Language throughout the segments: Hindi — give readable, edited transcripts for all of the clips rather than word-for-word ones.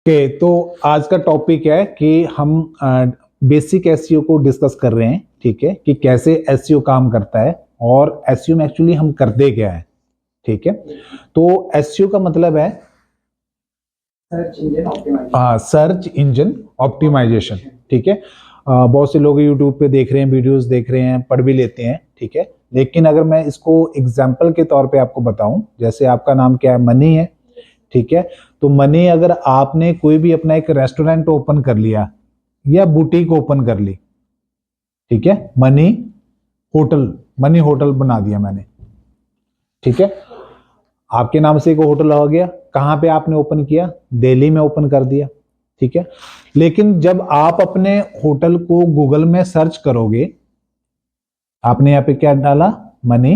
ओके, तो आज का टॉपिक है कि हम बेसिक एसईओ को डिस्कस कर रहे हैं। ठीक है, कि कैसे एसईओ काम करता है और एसईओ में एक्चुअली हम करते क्या है। ठीक है, तो एसईओ का मतलब है सर्च इंजन ऑप्टिमाइजेशन। ठीक है, बहुत से लोग यूट्यूब पे देख रहे हैं, वीडियोस देख रहे हैं, पढ़ भी लेते हैं। ठीक है, लेकिन अगर मैं इसको एग्जाम्पल के तौर पे आपको बताऊं, जैसे आपका नाम क्या है, मनी है। ठीक है, तो मनी अगर आपने कोई भी अपना एक रेस्टोरेंट ओपन कर लिया या बुटीक ओपन कर ली, ठीक है, मनी होटल बना दिया मैंने। ठीक है, आपके नाम से एक होटल हो गया। कहां पे आपने ओपन किया? दिल्ली में ओपन कर दिया। ठीक है, लेकिन जब आप अपने होटल को गूगल में सर्च करोगे, आपने यहाँ पे क्या डाला? Money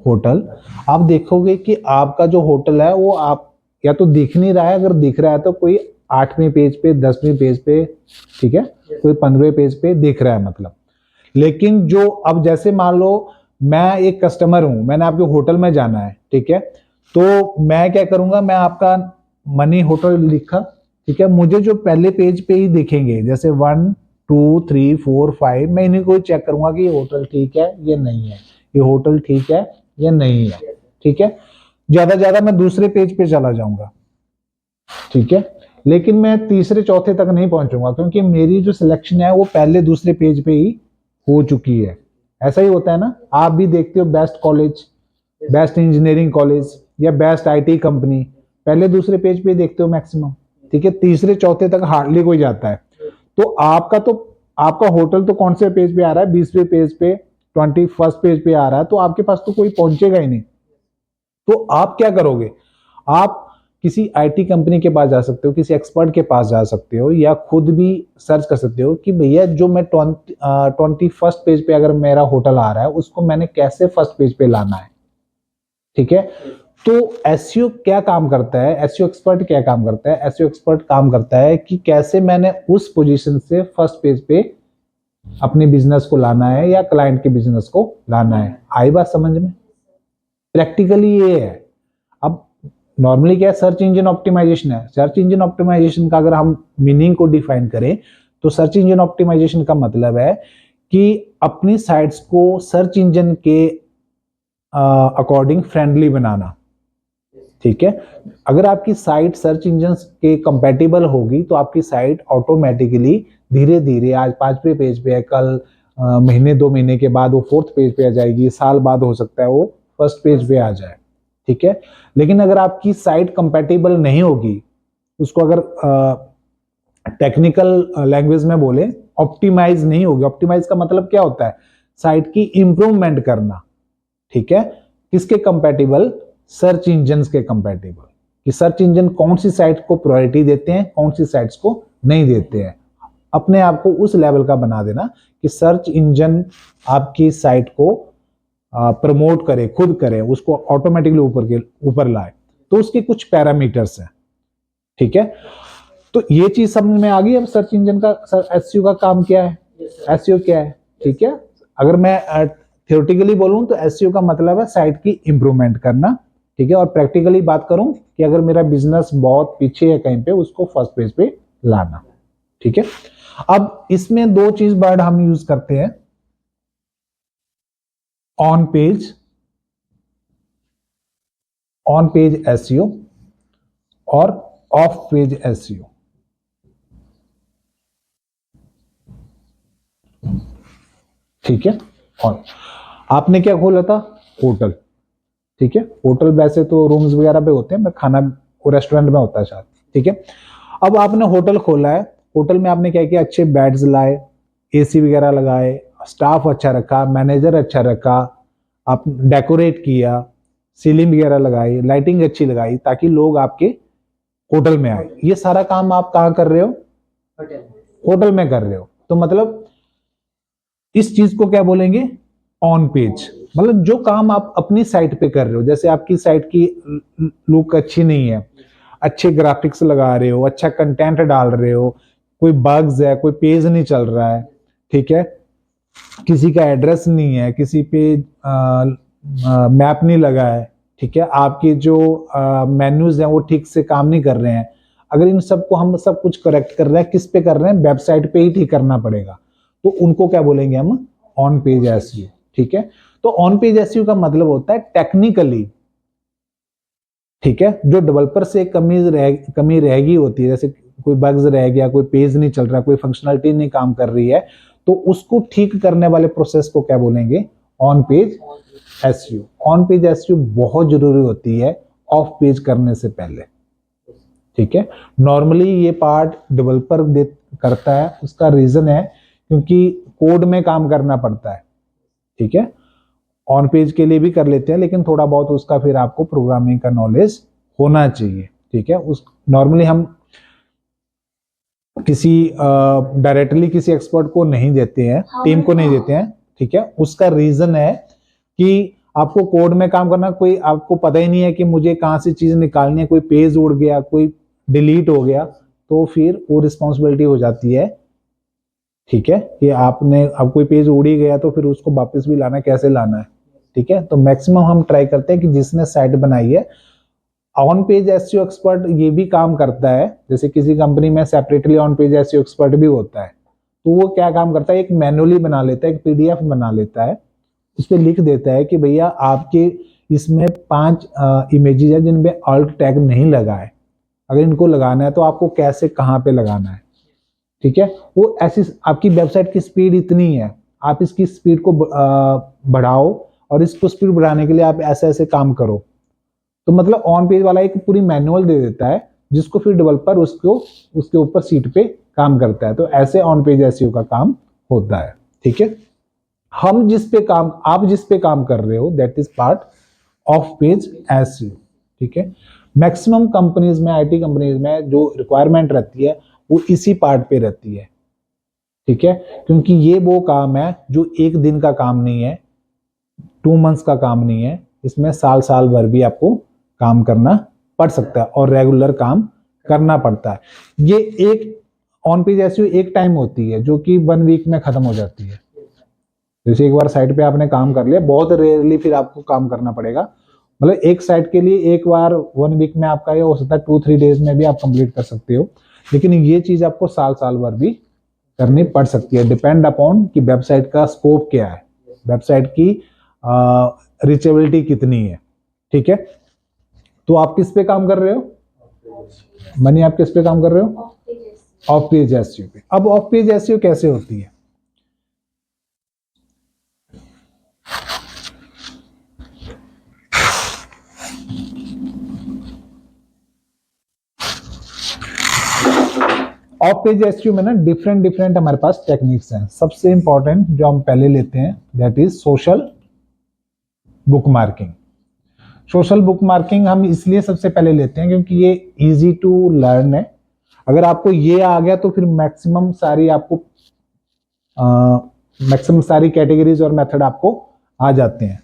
hotel. आप देखोगे कि आपका जो होटल है वो आप या तो दिख नहीं रहा है, अगर दिख रहा है तो कोई 8वें पेज पे, 10वें पेज पे, ठीक है, कोई 15वें पेज पे दिख रहा है मतलब। लेकिन जो अब जैसे मान लो मैं एक कस्टमर हूं, मैंने आपके होटल में जाना है, ठीक है, तो मैं क्या करूंगा, मैं आपका मनी होटल लिखा, ठीक है, मुझे जो पहले पेज पे ही दिखेंगे, जैसे 1 2 3 4 5, मैं इन्हीं को चेक करूंगा कि ये होटल ठीक है या नहीं है, ये होटल ठीक है या नहीं है। ठीक है, ज्यादा मैं दूसरे पेज पे चला जाऊंगा। ठीक है, लेकिन मैं तीसरे चौथे तक नहीं पहुंचूंगा, क्योंकि मेरी जो सिलेक्शन है वो पहले दूसरे पेज पे ही हो चुकी है। ऐसा ही होता है ना, आप भी देखते हो best college, best engineering college या बेस्ट आईटी कंपनी, पहले दूसरे पेज पे देखते हो मैक्सिमम। ठीक है, तीसरे चौथे तक हार्डली कोई जाता है। तो आपका होटल तो कौन से पेज पे आ रहा है? 20वें पेज पे, 21st पेज पे आ रहा है, तो आपके पास तो कोई पहुंचेगा ही नहीं। तो आप क्या करोगे? आप किसी आईटी कंपनी के पास जा सकते हो, किसी एक्सपर्ट के पास जा सकते हो, या खुद भी सर्च कर सकते हो कि भैया जो मैं 21st पेज पे अगर मेरा होटल आ रहा है, उसको मैंने कैसे फर्स्ट पेज पे लाना है। ठीक है, तो एसईओ क्या काम करता है, एसईओ एक्सपर्ट क्या काम करता है? एसईओ एक्सपर्ट काम करता है कि कैसे मैंने उस पोजीशन से फर्स्ट पेज पे अपने बिजनेस को लाना है या क्लाइंट के बिजनेस को लाना है। आई बात समझ में? प्रैक्टिकली ये है। अब नॉर्मली क्या है, सर्च इंजन ऑप्टिमाइजेशन है। सर्च इंजन ऑप्टिमाइजेशन का अगर हम मीनिंग को डिफाइन करें, तो सर्च इंजन ऑप्टिमाइजेशन का मतलब है कि अपनी साइट्स को सर्च इंजन के अकॉर्डिंग फ्रेंडली बनाना। ठीक है, अगर आपकी साइट सर्च इंजन के कंपैटिबल होगी, तो आपकी साइट ऑटोमेटिकली धीरे धीरे, आज 5वें पेज पे है, कल महीने 2 महीने के बाद वो 4th पेज पे आ जाएगी, साल बाद हो सकता है वो फर्स्ट पेज पे आ जाए। ठीक है, लेकिन अगर आपकी साइट कंपैटिबल नहीं होगी, उसको अगर टेक्निकल लैंग्वेज में बोले, ऑप्टिमाइज नहीं होगी। ऑप्टिमाइज का मतलब क्या होता है? साइट की इंप्रूवमेंट करना। ठीक है, किसके कंपैटिबल? सर्च इंजन के कंपैटिबल, कि सर्च इंजन कौन सी साइट को प्रायोरिटी देते हैं, कौन सी साइट्स को नहीं देते हैं। अपने आप को उस लेवल का बना देना कि सर्च इंजन आपकी साइट को प्रमोट करे, खुद करे, उसको ऑटोमेटिकली ऊपर लाए। तो उसके कुछ पैरामीटर्स हैं। ठीक है, तो ये चीज समझ में आ गई। अब सर्च इंजन का, एसईओ का काम क्या है, एसईओ क्या है। ठीक है, अगर मैं थियोरेटिकली बोलूं तो एसईओ का मतलब है साइट की इंप्रूवमेंट करना। ठीक है, और प्रैक्टिकली बात करूं कि अगर मेरा बिजनेस बहुत पीछे है कहीं पे, उसको फर्स्ट पेज पे लाना। ठीक है, अब इसमें 2 चीज वर्ड हम यूज करते हैं, ऑन पेज एसईओ और ऑफ पेज एसईओ। ठीक है, और आपने क्या खोला था? होटल। ठीक है, होटल वैसे तो रूम्स वगैरह पे होते हैं, मैं खाना वो रेस्टोरेंट में होता है शायद। ठीक है, अब आपने होटल खोला है, होटल में आपने क्या किया? अच्छे बेड्स लाए, एसी वगैरह लगाए, स्टाफ अच्छा रखा, मैनेजर अच्छा रखा, आप डेकोरेट किया, सीलिंग वगैरह लगाई, लाइटिंग अच्छी लगाई, ताकि लोग आपके होटल में आए। ये सारा काम आप कहाँ कर रहे हो? होटल में कर रहे हो। तो मतलब इस चीज को क्या बोलेंगे? On page. मतलब जो काम आप अपनी साइट पे कर रहे हो, जैसे आपकी साइट की लुक अच्छी नहीं है, अच्छे ग्राफिक्स लगा रहे हो, अच्छा कंटेंट डाल रहे हो, कोई बग्स है, कोई पेज नहीं चल रहा है, ठीक है, किसी का एड्रेस नहीं है, किसी पे मैप नहीं लगा है, ठीक है, आपके जो मेन्यूज हैं वो ठीक से काम नहीं कर रहे हैं, अगर इन सबको हम सब कुछ करेक्ट कर रहे हैं, किस पे कर रहे हैं, वेबसाइट पे ही ठीक करना पड़ेगा, तो उनको क्या बोलेंगे हम, ऑन पेज एसईओ। ठीक है, तो ऑन पेज एसईओ का मतलब होता है टेक्निकली, ठीक है, जो डेवलपर से कमी रह गई होती है, जैसे कोई बग्स रह गया, कोई पेज नहीं चल रहा, कोई फंक्शनलिटी नहीं काम कर रही है, तो उसको ठीक करने वाले प्रोसेस को क्या बोलेंगे, on page SEO. On page SEO बहुत जरूरी होती है ऑफ पेज करने से पहले। ठीक है, नॉर्मली ये पार्ट डेवलपर करता है, उसका रीजन है क्योंकि कोड में काम करना पड़ता है। ठीक है, ऑन पेज के लिए भी कर लेते हैं, लेकिन थोड़ा बहुत उसका फिर आपको प्रोग्रामिंग का नॉलेज होना चाहिए। ठीक है, उस नॉर्मली हम किसी डायरेक्टली किसी एक्सपर्ट को नहीं देते हैं, टीम को नहीं देते हैं। ठीक है, उसका रीजन है कि आपको कोड में काम करना, कोई आपको पता ही नहीं है कि मुझे कहां से चीज निकालनी है, कोई पेज उड़ गया, कोई डिलीट हो गया, तो फिर वो रिस्पॉन्सिबिलिटी हो जाती है। ठीक है, कि आपने अब कोई पेज उड़ ही गया तो फिर उसको वापस भी लाना, कैसे लाना है। ठीक है, तो मैक्सिमम हम ट्राई करते हैं कि जिसने साइट बनाई है, ऑन पेज एसईओ एक्सपर्ट ये भी काम करता है, जैसे किसी कंपनी में separately on page SEO expert भी होता है, तो वो क्या काम करता है, एक मैनुअली बना लेता है, एक पीडीएफ बना लेता है, उस पर लिख देता है कि भैया आपके इसमें 5 इमेजेस है जिनमें ऑल्ट टैग नहीं लगा है, अगर इनको लगाना है तो आपको कैसे कहाँ पे लगाना है। ठीक है, वो ऐसी आपकी वेबसाइट की स्पीड इतनी है, आप इसकी स्पीड को बढ़ाओ, और इसको स्पीड बढ़ाने के लिए आप ऐसे ऐसे काम करो। तो मतलब ऑन पेज वाला एक पूरी मैनुअल दे देता है, जिसको फिर डेवलपर उसको उसके ऊपर सीट पे काम करता है। तो ऐसे ऑन पेज एसईओ का काम होता है। ठीक है, हम जिस पे काम आप जिस पे काम कर रहे हो, that is part of page SEO. ठीक है, मैक्सिमम कंपनीज में, आईटी कंपनीज में जो रिक्वायरमेंट रहती है वो इसी पार्ट पे रहती है। ठीक है, क्योंकि ये वो काम है जो एक दिन का काम नहीं है, 2 मंथ्स का काम नहीं है, इसमें साल साल भर भी आपको काम करना पड़ सकता है और रेगुलर काम करना पड़ता है। ये एक ऑन पेज एसईओ एक टाइम होती है जो कि 1 वीक में खत्म हो जाती है। जैसे एक बार साइट पे आपने काम कर लिया, बहुत रेयरली फिर आपको काम करना पड़ेगा, मतलब एक साइट के लिए एक बार 1 वीक में आपका ये हो सकता है, 2-3 डेज में भी आप कंप्लीट कर सकते हो, लेकिन ये चीज आपको साल साल भर भी करनी पड़ सकती है, डिपेंड अपॉन कि वेबसाइट का स्कोप क्या है, वेबसाइट की रीचेबिलिटी कितनी है। ठीक है, तो आप किस पे काम कर रहे हो, मनी, आप किस पे काम कर रहे हो, ऑफ पेज एसईओ पे। अब ऑफ पेज एसईओ कैसे होती है, ऑफ पेज एसईओ में ना डिफरेंट हमारे पास टेक्निक्स हैं। सबसे इंपॉर्टेंट जो हम पहले लेते हैं, that is social book marking. Social book marking हम इसलिए सबसे पहले लेते हैं क्योंकि ये इजी टू लर्न है। अगर आपको ये आ गया तो फिर मैक्सिमम सारी कैटेगरीज और मेथड आपको आ जाते हैं।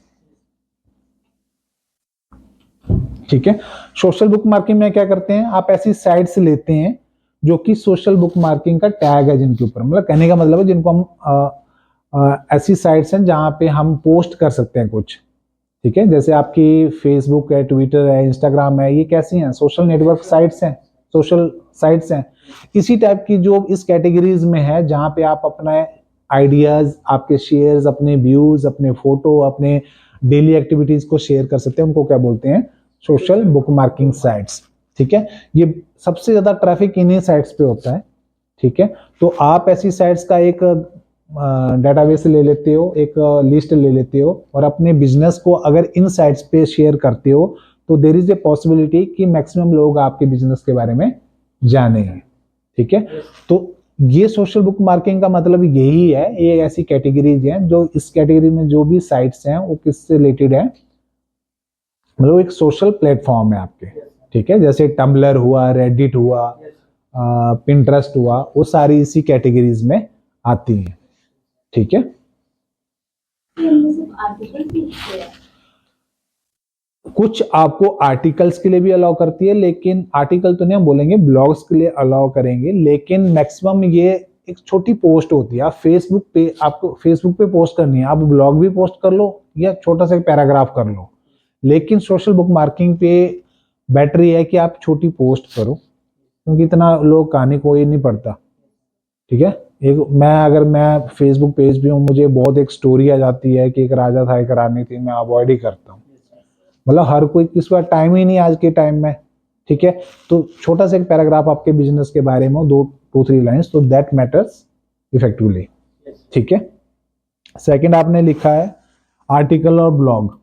ठीक है, सोशल बुक मार्किंग में क्या करते हैं, आप ऐसी साइट्स लेते हैं जो कि सोशल बुक मार्किंग का टैग है जिनके ऊपर, मतलब कहने का मतलब है जिनको हम ऐसी साइट्स हैं जहां पे हम पोस्ट कर सकते हैं कुछ। ठीक है, जैसे आपकी फेसबुक है, ट्विटर है, इंस्टाग्राम है, ये कैसी हैं, सोशल नेटवर्क साइट्स हैं, सोशल साइट्स हैं। इसी टाइप की जो इस कैटेगरीज में है जहां पे आप अपना आइडियाज, आपके शेयर्स, अपने व्यूज, अपने फोटो, अपने डेली एक्टिविटीज को शेयर कर सकते हैं, उनको क्या बोलते हैं, सोशल बुक मार्किंग साइट्स। ठीक है, ये सबसे ज्यादा ट्रैफिक इन्हीं साइट्स पे होता है। ठीक है, तो आप ऐसी साइट्स का एक डेटाबेस ले लेते हो, एक लिस्ट ले लेते हो, और अपने बिजनेस को अगर इन साइट्स पे शेयर करते हो तो देयर इज ए पॉसिबिलिटी कि मैक्सिमम लोग आपके बिजनेस के बारे में जाने हैं। ठीक है, तो ये सोशल बुक मार्किंग का मतलब यही है, ये ऐसी कैटेगरीज हैं जो इस कैटेगरी में जो भी साइट्स हैं वो किससे रिलेटेड है, मतलब एक सोशल प्लेटफॉर्म है आपके। ठीक है, जैसे टम्बलर हुआ, रेडिट हुआ, पिंटरेस्ट हुआ, वो सारी इसी कैटेगरीज में आती हैं। ठीक है, कुछ आपको आर्टिकल्स के लिए भी अलाउ करती है, लेकिन आर्टिकल तो नहीं हम बोलेंगे, ब्लॉग्स के लिए अलाउ करेंगे, लेकिन मैक्सिमम ये एक छोटी पोस्ट होती है। आप फेसबुक पे, आपको फेसबुक पे पोस्ट करनी है, आप ब्लॉग भी पोस्ट कर लो या छोटा सा पैराग्राफ कर लो, लेकिन सोशल बुक मार्किंग पे बैटरी है कि आप छोटी पोस्ट करो, क्योंकि इतना लोग कहानी कोई नहीं पढ़ता। ठीक है, अगर मैं फेसबुक पेज पे हूँ, मुझे बहुत एक स्टोरी आ जाती है कि एक राजा था एक रानी थी, मैं अवॉइड ही करता हूँ। मतलब हर कोई किस बार टाइम ही नहीं आज के टाइम में। ठीक है, तो छोटा सा एक पैराग्राफ आपके बिजनेस के बारे में हो, 2-3 लाइंस, तो दैट मैटर्स इफेक्टिवली। ठीक है, सेकंड आपने लिखा है आर्टिकल और ब्लॉग।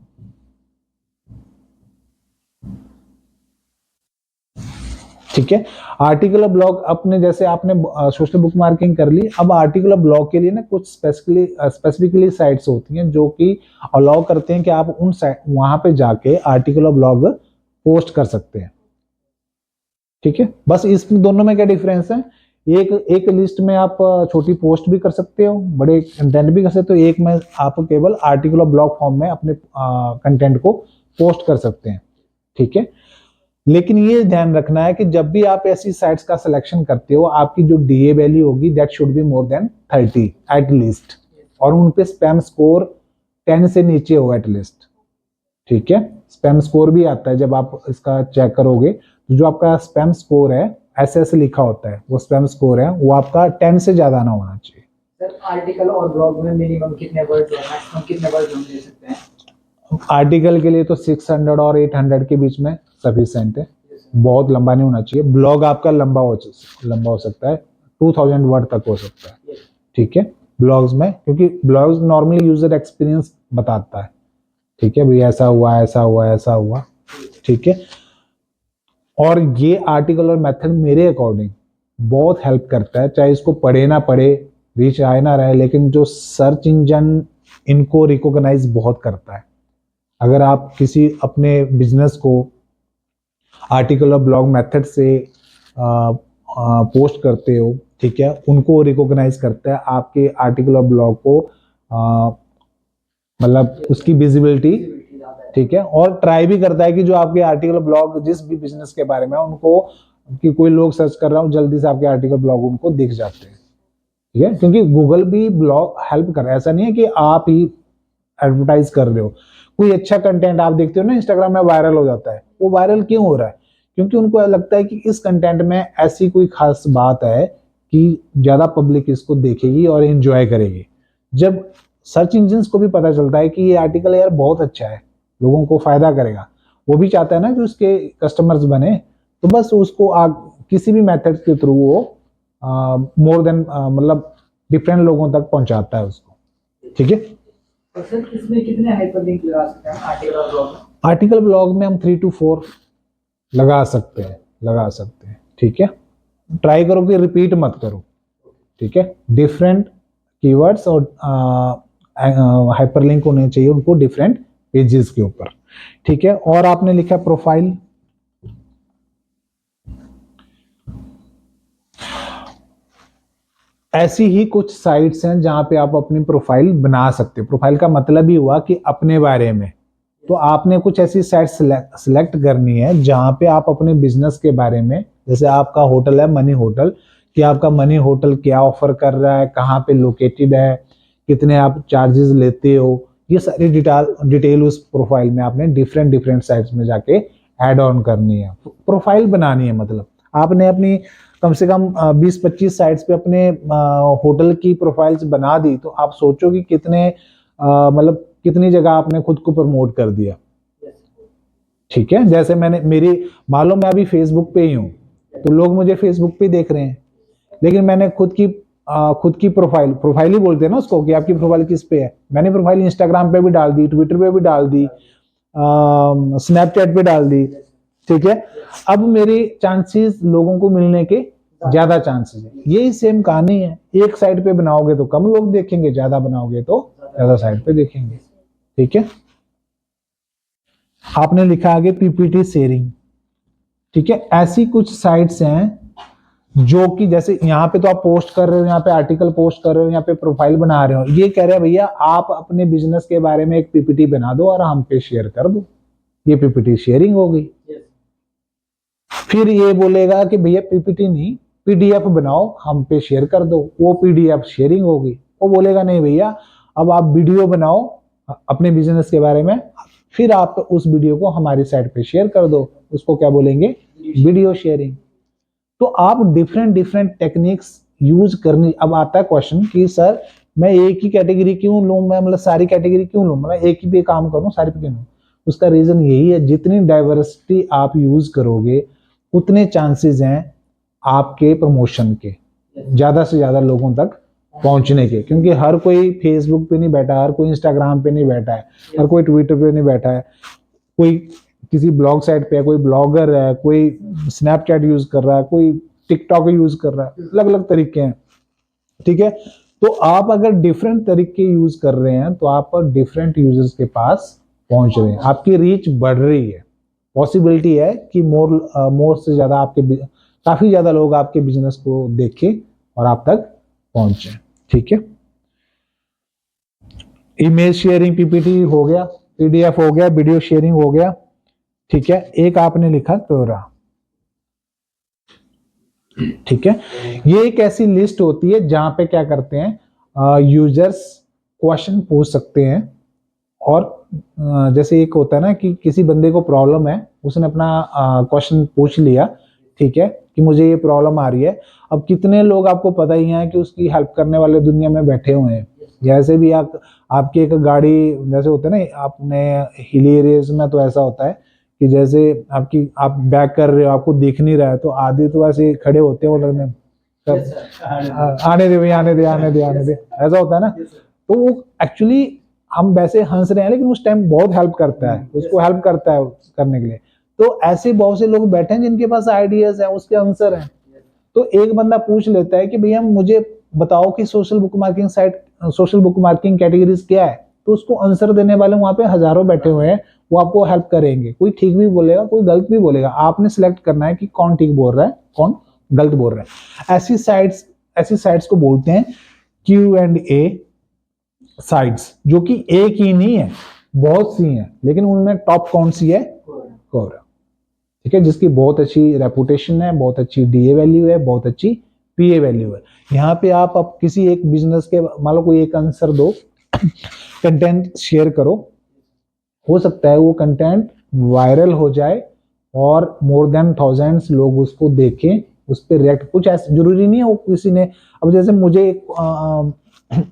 ठीक है, आर्टिकल और ब्लॉग अपने, जैसे आपने सोशल बुक मार्किंग कर ली, अब आर्टिकल और ब्लॉग के लिए ना कुछ स्पेसिफिकली साइट्स होती हैं जो कि अलाउ करते हैं कि आप उन साइट वहां पे जाके आर्टिकल और ब्लॉग पोस्ट कर सकते हैं। ठीक है, बस इस दोनों में क्या डिफरेंस है, एक एक लिस्ट में आप छोटी पोस्ट भी कर सकते हो, बड़े कंटेंट भी कर सकते हो, एक में आप केवल आर्टिकल और ब्लॉग फॉर्म में अपने कंटेंट को पोस्ट कर सकते हैं। ठीक है, लेकिन ये ध्यान रखना है कि जब भी आप ऐसी साइट्स का सिलेक्शन करते हो, आपकी जो डीए वैल्यू होगी that should be more than 30 at least, और उन पे स्पैम स्कोर 10 से नीचे हो एट लीस्ट। ठीक है, स्पैम स्कोर भी आता है, जब आप इसका चेक करोगे तो जो आपका स्पैम स्कोर है SS लिखा होता है, वो स्पैम स्कोर है, वो आपका 10 से ज्यादा ना होना चाहिए। सर आर्टिकल और ब्लॉग में मिनिमम कितने वर्ड और मैक्सिमम कितने वर्ड हम दे सकते हैं? आर्टिकल के लिए तो 600 और 800 के बीच में सफिशिएंट है, बहुत लंबा नहीं होना चाहिए। ब्लॉग आपका लंबा हो सकता है, 2000 वर्ड तक हो सकता है। ठीक है, ब्लॉग्स में, क्योंकि ब्लॉग्स नॉर्मली यूजर एक्सपीरियंस बताता है। ठीक है भाई, ऐसा हुआ ऐसा हुआ ऐसा हुआ। ठीक है, और ये आर्टिकल और मेथड मेरे अकॉर्डिंग बहुत हेल्प करता है, चाहे इसको पढ़े ना पढ़े, रीच आए ना रहे, लेकिन जो सर्च इंजन इनको रिकॉग्नाइज बहुत करता है। अगर आप किसी अपने बिजनेस को आर्टिकल और ब्लॉग मेथड से पोस्ट करते हो, ठीक है, उनको रिकॉग्नाइज करता है आपके आर्टिकल और ब्लॉग को, मतलब उसकी विजिबिलिटी। ठीक है, और ट्राई भी करता है कि जो आपके आर्टिकल ब्लॉग जिस भी बिजनेस के बारे में उनको, कि कोई लोग सर्च कर रहा हो, जल्दी से आपके आर्टिकल ब्लॉग उनको दिख जाते हैं। ठीक है, क्योंकि गूगल भी ब्लॉग हेल्प कर रहा है, ऐसा नहीं है कि आप ही एडवर्टाइज कर रहे हो। कोई अच्छा कंटेंट आप देखते हो ना इंस्टाग्राम में वायरल हो जाता है, वो वायरल क्यों हो रहा है? क्योंकि उनको लगता है कि इस कंटेंट में ऐसी कोई खास बात है कि ज्यादा पब्लिक इसको देखेगी और एंजॉय करेगी। जब सर्च इंजिन को भी पता चलता है कि ये आर्टिकल यार बहुत अच्छा है, लोगों को फायदा करेगा, वो भी चाहता है ना कि उसके कस्टमर्स बने, तो बस उसको किसी भी मेथड के थ्रू वो मोर देन मतलब डिफरेंट लोगों तक पहुंचाता है उसको। ठीक है, तो सर इसमें कितने हाइपरलिंक लगा सकते हैं आर्टिकल और ब्लॉग में? आर्टिकल ब्लॉग में हम 3 to 4 लगा सकते हैं। ठीक है, ट्राई करो कि रिपीट मत करो। ठीक है, डिफरेंट कीवर्ड्स और हाइपरलिंक होने चाहिए उनको डिफरेंट पेजेस के ऊपर। ठीक है, और आपने लिखा प्रोफाइल। ऐसी ही कुछ साइट्स हैं जहां पे आप अपनी प्रोफाइल बना सकते हो। प्रोफाइल का मतलब ही हुआ कि अपने बारे में, तो आपने कुछ ऐसी साइट सिलेक्ट करनी है जहां पे आप अपने बिजनेस के बारे में, जैसे आपका होटल है मनी होटल, कि आपका मनी होटल क्या ऑफर कर रहा है, कहाँ पे लोकेटेड है, कितने आप चार्जेस लेते हो, ये सारी डिटेल उस प्रोफाइल में आपने डिफरेंट साइट्स में जाके ऐड ऑन करनी है, प्रोफाइल बनानी है। मतलब आपने अपनी कम से कम 20-25 साइट्स पे अपने होटल की प्रोफाइल्स बना दी, तो आप सोचो कि कितने मतलब कितनी जगह आपने खुद को प्रमोट कर दिया। ठीक है, जैसे मैंने मान लो मैं अभी फेसबुक पे ही हूँ, तो लोग मुझे फेसबुक पे देख रहे हैं, लेकिन मैंने खुद की प्रोफाइल ही बोलते हैं ना उसको, कि आपकी प्रोफाइल किस पे है। मैंने प्रोफाइल इंस्टाग्राम पे भी डाल दी, ट्विटर पे भी डाल दी, स्नैपचैट पे डाल दी। ठीक है, अब मेरी चांसेस लोगों को मिलने के ज्यादा चांसेस है। यही सेम कहानी है, एक साइड पे बनाओगे तो कम लोग देखेंगे, ज्यादा बनाओगे तो ज्यादा साइड पे देखेंगे। ठीक है, आपने लिखा आगे पीपीटी शेयरिंग। ठीक है, ऐसी कुछ साइट्स हैं जो कि जैसे यहाँ पे तो आप पोस्ट कर रहे हो, यहाँ पे आर्टिकल पोस्ट कर रहे हो, यहाँ पे प्रोफाइल बना रहे हो, ये कह रहे हैं भैया आप अपने बिजनेस के बारे में एक पीपीटी बना दो और हम पे शेयर कर दो, ये पीपीटी शेयरिंग हो गई। फिर ये बोलेगा कि भैया पीपीटी नहीं, पीडीएफ बनाओ हम पे शेयर कर दो, वो पीडीएफ शेयरिंग होगी। वो बोलेगा नहीं भैया अब आप वीडियो बनाओ अपने बिजनेस के बारे में, फिर आप उस वीडियो को हमारी साइट पे शेयर कर दो, उसको क्या बोलेंगे, वीडियो शेयरिंग। तो आप डिफरेंट डिफरेंट टेक्निक्स यूज करनी। अब आता है क्वेश्चन कि सर मैं एक ही कैटेगरी क्यों लूं, मैं मतलब सारी कैटेगरी क्यों लूं, मतलब एक ही पे काम करूं सारी पे क्यों लूं। उसका रीजन यही है, जितनी डाइवर्सिटी आप यूज करोगे उतने चांसेस हैं आपके प्रमोशन के, ज्यादा से ज्यादा लोगों तक पहुंचने के। क्योंकि हर कोई फेसबुक पे नहीं बैठा, हर कोई इंस्टाग्राम पे नहीं बैठा है, हर कोई ट्विटर पे नहीं बैठा है, कोई किसी ब्लॉग साइट पे है, कोई ब्लॉगर है, कोई स्नैपचैट यूज कर रहा है, कोई टिकटॉक यूज कर रहा है, अलग अलग तरीके हैं। ठीक है, तो आप अगर डिफरेंट तरीके यूज कर रहे हैं तो आप डिफरेंट यूजर्स के पास पहुंच रहे हैं, आपकी रीच बढ़ रही है। पॉसिबिलिटी है कि मोर से ज्यादा आपके, काफी ज्यादा लोग आपके बिजनेस को देखें और आप तक पहुंचे। ठीक है, इमेज शेयरिंग पीपीटी हो गया, पीडीएफ हो गया, वीडियो शेयरिंग हो गया। ठीक है, एक आपने लिखा क्योरा। ठीक है, ये एक ऐसी लिस्ट होती है जहां पे क्या करते हैं यूजर्स क्वेश्चन पूछ सकते हैं। और जैसे एक होता है ना कि किसी बंदे को प्रॉब्लम है, उसने अपना क्वेश्चन पूछ लिया, ठीक है, कि मुझे ये प्रॉब्लम आ रही है। अब कितने लोग आपको पता ही हैं कि उसकी हेल्प करने वाले दुनिया में बैठे हुए हैं। जैसे भी आपकी एक गाड़ी, जैसे होता है ना, आपने हिली एरियाज में तो ऐसा होता है कि जैसे आप बैक कर रहे हो, आपको दिख नहीं रहा है, तो आधे तो ऐसे खड़े होते हैं वो लगने, आने दे भाई, आने दे, आने दे, आने दे, ऐसा होता है ना। तो वो एक्चुअली हम वैसे हंस रहे हैं, लेकिन उस टाइम बहुत हेल्प करता है, उसको हेल्प करता है करने के लिए। तो ऐसे बहुत से लोग बैठे हैं जिनके पास आइडियाज हैं, उसके आंसर हैं। तो एक बंदा पूछ लेता है कि भैया मुझे बताओ कि social book marking site, social book marking categories क्या है। तो उसको आंसर देने वाले वहां पे हजारों बैठे हुए हैं, वो आपको हेल्प करेंगे। कोई ठीक भी बोलेगा, कोई गलत भी बोलेगा, आपने सिलेक्ट करना है कि कौन ठीक बोल रहा है, कौन गलत बोल रहा है। ऐसी साइट्स को बोलते हैं Q&A साइट्स, जो कि एक ही नहीं है, बहुत सी हैं, लेकिन उनमें टॉप कौन सी है, कोरा। ठीक है, जिसकी बहुत अच्छी रेपुटेशन है, बहुत अच्छी डीए वैल्यू है, बहुत अच्छी पीए वैल्यू है। यहाँ पे आप किसी एक बिजनेस के, मान लो कोई एक आंसर दो, कंटेंट शेयर करो, हो सकता है वो कंटेंट वायरल हो जाए और मोर देन थाउजेंड्स लोग उसको देखें, उस पर रिएक्ट। कुछ ऐसा जरूरी नहीं है वो किसी ने, अब जैसे मुझे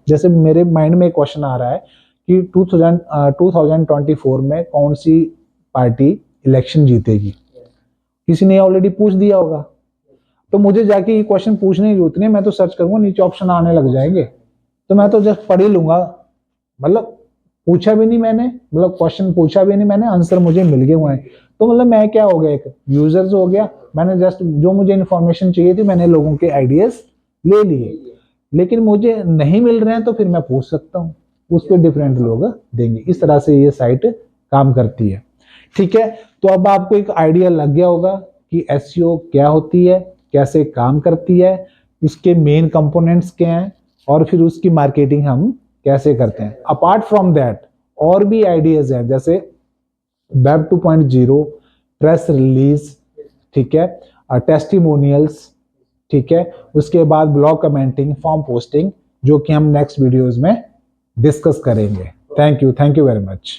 जैसे मेरे माइंड में एक क्वेश्चन आ रहा है कि 2024 में कौन सी पार्टी इलेक्शन जीतेगी, किसी ने ऑलरेडी पूछ दिया होगा, तो मुझे जाके ये क्वेश्चन पूछने की जरूरत नहीं, मैं तो सर्च करूंगा, नीचे ऑप्शन आने लग जाएंगे, तो मैं तो जस्ट पढ़ ही लूंगा। मतलब पूछा भी नहीं मैंने, मतलब क्वेश्चन पूछा भी नहीं मैंने, आंसर मुझे मिल गए हुए हैं। तो मतलब मैं क्या हो गया, एक यूजर्स हो गया, मैंने जस्ट जो मुझे इन्फॉर्मेशन चाहिए थी मैंने लोगों के आइडियाज ले लिए। लेकिन मुझे नहीं मिल रहे हैं तो फिर मैं पूछ सकता हूँ, उस पर डिफरेंट लोग देंगे। इस तरह से ये साइट काम करती है। ठीक है, तो अब आपको एक आइडिया लग गया होगा कि एसईओ क्या होती है, कैसे काम करती है, उसके मेन कंपोनेंट्स क्या हैं, और फिर उसकी मार्केटिंग हम कैसे करते हैं। अपार्ट फ्रॉम दैट और भी आइडियाज हैं, जैसे वेब 2.0, प्रेस रिलीज, ठीक है, टेस्टिमोनियल्स, ठीक है, उसके बाद ब्लॉग कमेंटिंग, फॉर्म पोस्टिंग, जो कि हम नेक्स्ट वीडियोस में डिस्कस करेंगे। Thank you very much.